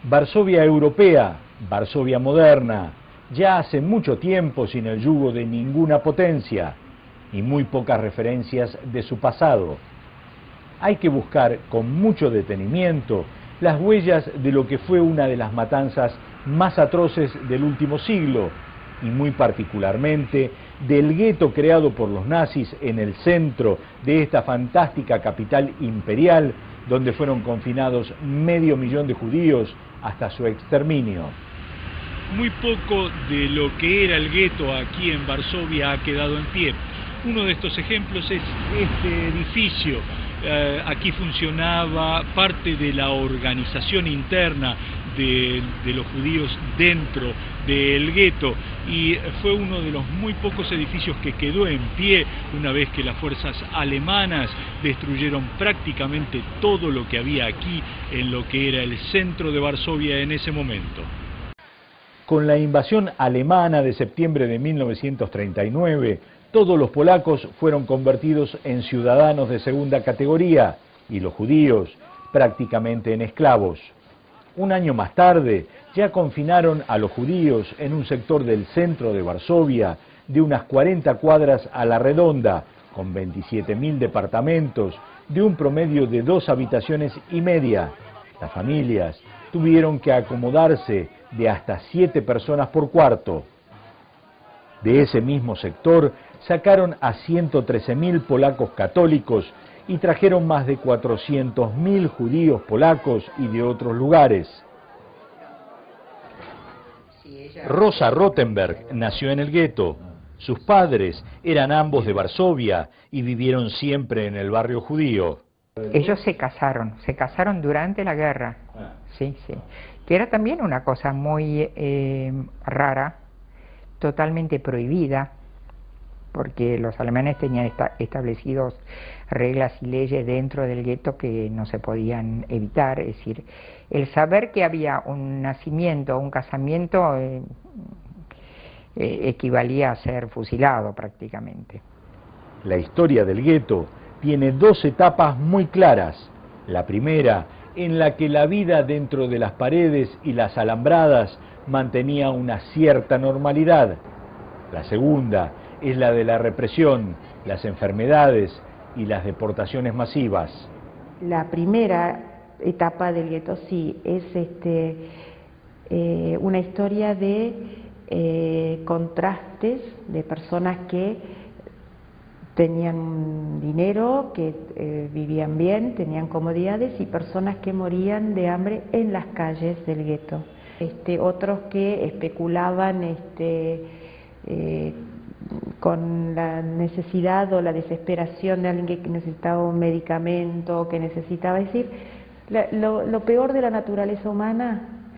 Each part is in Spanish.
Varsovia europea, Varsovia moderna, ya hace mucho tiempo sin el yugo de ninguna potencia y muy pocas referencias de su pasado. Hay que buscar con mucho detenimiento las huellas de lo que fue una de las matanzas más atroces del último siglo, y muy particularmente del gueto creado por los nazis en el centro de esta fantástica capital imperial, donde fueron confinados 500.000 de judíos hasta su exterminio. Muy poco de lo que era el gueto aquí en Varsovia ha quedado en pie. Uno de estos ejemplos es este edificio. Aquí funcionaba parte de la organización interna de los judíos dentro del gueto, y fue uno de los muy pocos edificios que quedó en pie una vez que las fuerzas alemanas destruyeron prácticamente todo lo que había aquí en lo que era el centro de Varsovia en ese momento. Con la invasión alemana de septiembre de 1939, todos los polacos fueron convertidos en ciudadanos de segunda categoría y los judíos prácticamente en esclavos. Un año más tarde, ya confinaron a los judíos en un sector del centro de Varsovia de unas 40 cuadras a la redonda, con 27.000 departamentos de un promedio de 2 habitaciones y media. Las familias tuvieron que acomodarse de hasta 7 personas por cuarto. De ese mismo sector sacaron a 113.000 polacos católicos y trajeron más de 400.000 judíos polacos y de otros lugares. Rosa Rothenberg nació en el gueto. Sus padres eran ambos de Varsovia y vivieron siempre en el barrio judío. Ellos se casaron durante la guerra, sí, que era también una cosa muy rara, totalmente prohibida, porque los alemanes tenían establecidos reglas y leyes dentro del gueto que no se podían evitar. Es decir, el saber que había un nacimiento o un casamiento equivalía a ser fusilado prácticamente. La historia del gueto tiene 2 etapas muy claras. La primera, en la que la vida dentro de las paredes y las alambradas mantenía una cierta normalidad. La segunda es la de la represión, las enfermedades y las deportaciones masivas. La primera etapa del gueto sí es una historia de contrastes de personas que tenían dinero, que vivían bien, tenían comodidades, y personas que morían de hambre en las calles del gueto. Otros que especulaban con la necesidad o la desesperación de alguien que necesitaba un medicamento, que necesitaba, es decir, lo peor de la naturaleza humana.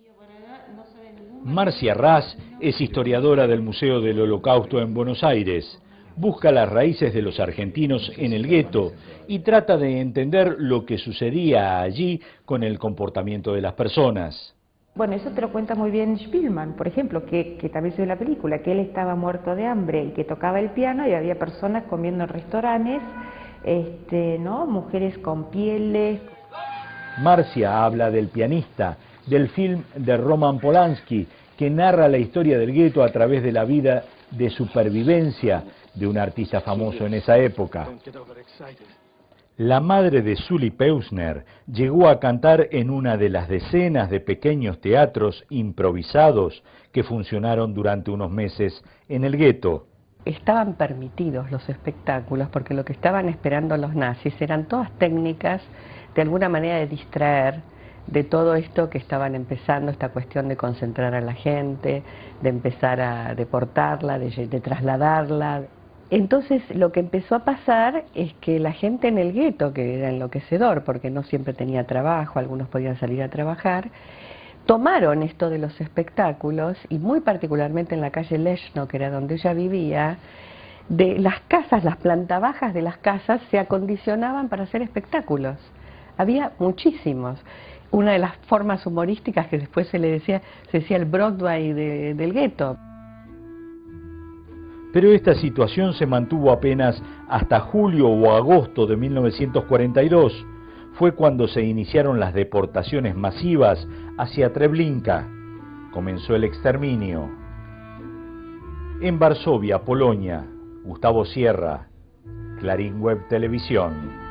Marcia Ras es historiadora del Museo del Holocausto en Buenos Aires. Busca las raíces de los argentinos en el gueto y trata de entender lo que sucedía allí con el comportamiento de las personas. Bueno, eso te lo cuenta muy bien Spielman, por ejemplo, que también se ve en la película, que él estaba muerto de hambre y que tocaba el piano y había personas comiendo en restaurantes, ¿no? Mujeres con pieles. Marcia habla del pianista, del film de Roman Polanski, que narra la historia del gueto a través de la vida de supervivencia de un artista famoso en esa época. La madre de Sully Peusner llegó a cantar en una de las decenas de pequeños teatros improvisados que funcionaron durante unos meses en el gueto. Estaban permitidos los espectáculos porque lo que estaban esperando los nazis eran todas técnicas de alguna manera de distraer de todo esto que estaban empezando, esta cuestión de concentrar a la gente, de empezar a deportarla, de trasladarla. Entonces lo que empezó a pasar es que la gente en el gueto, que era enloquecedor porque no siempre tenía trabajo, algunos podían salir a trabajar, tomaron esto de los espectáculos, y muy particularmente en la calle Leshno, que era donde ella vivía, de las casas, las plantas bajas de las casas se acondicionaban para hacer espectáculos. Había muchísimos. Una de las formas humorísticas que después se decía el Broadway del gueto. Pero esta situación se mantuvo apenas hasta julio o agosto de 1942. Fue cuando se iniciaron las deportaciones masivas hacia Treblinka. Comenzó el exterminio. En Varsovia, Polonia, Gustavo Sierra, Clarín Web Televisión.